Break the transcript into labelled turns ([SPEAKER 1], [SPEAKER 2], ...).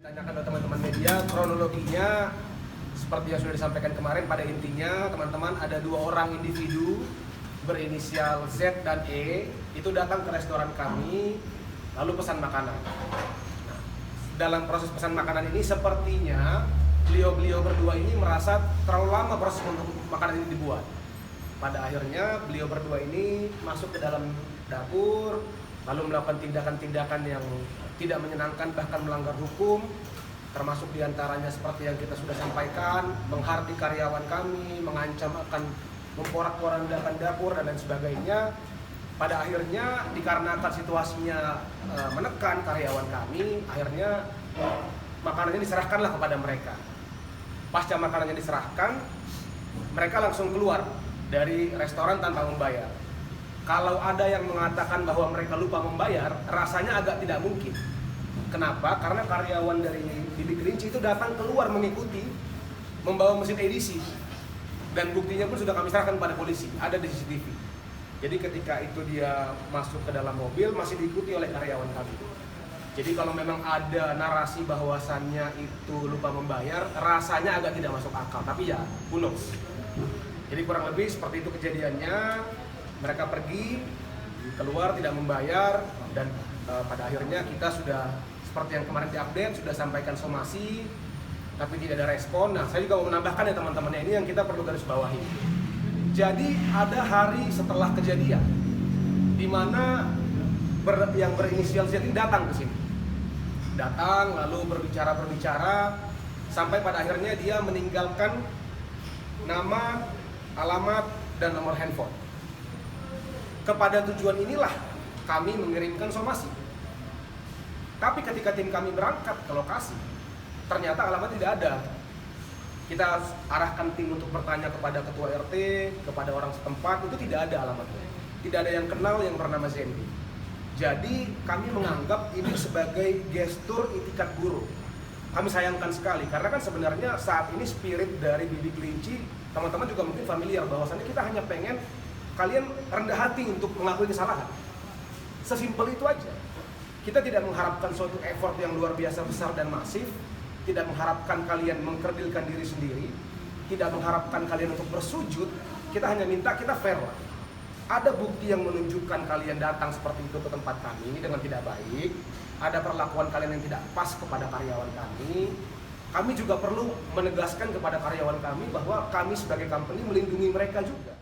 [SPEAKER 1] Tanyakan ke teman-teman media, kronologinya seperti yang sudah disampaikan kemarin. Pada intinya teman-teman ada 2 orang individu berinisial Z dan E itu datang ke restoran kami lalu pesan makanan. Nah, dalam proses pesan makanan ini sepertinya beliau berdua ini merasa terlalu lama proses untuk makanan ini dibuat. Pada akhirnya beliau berdua ini masuk ke dalam dapur lalu melakukan tindakan-tindakan yang tidak menyenangkan, bahkan melanggar hukum, termasuk diantaranya seperti yang kita sudah sampaikan, menghardik karyawan kami, mengancam akan memporak-porandakan dapur dan lain sebagainya. Pada akhirnya dikarenakan situasinya menekan karyawan kami, akhirnya makanannya diserahkanlah kepada mereka. Pasca makanannya diserahkan, mereka langsung keluar dari restoran tanpa membayar. Kalau ada yang mengatakan bahwa mereka lupa membayar, rasanya agak tidak mungkin. Kenapa? Karena karyawan dari Bibi Kelinci itu datang keluar mengikuti, membawa mesin edisi. Dan buktinya pun sudah kami serahkan pada polisi, ada di CCTV. Jadi ketika itu dia masuk ke dalam mobil, masih diikuti oleh karyawan kami. Jadi kalau memang ada narasi bahwasannya itu lupa membayar, rasanya agak tidak masuk akal. Tapi ya, who knows. Jadi kurang lebih seperti itu kejadiannya. Mereka pergi, keluar tidak membayar, dan pada akhirnya kita sudah seperti yang kemarin diupdate, sudah sampaikan somasi, tapi tidak ada respon. Nah, saya juga mau menambahkan ya teman-teman, ini yang kita perlu garis bawahi. Jadi ada hari setelah kejadian, di mana yang berinisial Z ini datang ke sini, datang lalu berbicara, sampai pada akhirnya dia meninggalkan nama, alamat, dan nomor handphone. Kepada tujuan inilah kami mengirimkan somasi. Tapi ketika tim kami berangkat ke lokasi, ternyata alamat tidak ada. Kita arahkan tim untuk bertanya kepada ketua RT, kepada orang setempat, itu tidak ada alamatnya. Tidak ada yang kenal yang bernama Zendi. Jadi kami menganggap ini sebagai gestur itikat buruk. Kami sayangkan sekali, karena kan sebenarnya saat ini spirit dari Bibi Kelinci, teman-teman juga mungkin familiar bahwasannya kita hanya pengen kalian rendah hati untuk mengakui kesalahan. Sesimpel itu aja. Kita tidak mengharapkan suatu effort yang luar biasa besar dan masif, tidak mengharapkan kalian mengkerdilkan diri sendiri, tidak mengharapkan kalian untuk bersujud. Kita hanya minta kita fair lah. Ada bukti yang menunjukkan kalian datang seperti itu ke tempat kami dengan tidak baik, ada perlakuan kalian yang tidak pas kepada karyawan kami. Kami juga perlu menegaskan kepada karyawan kami bahwa kami sebagai company melindungi mereka juga.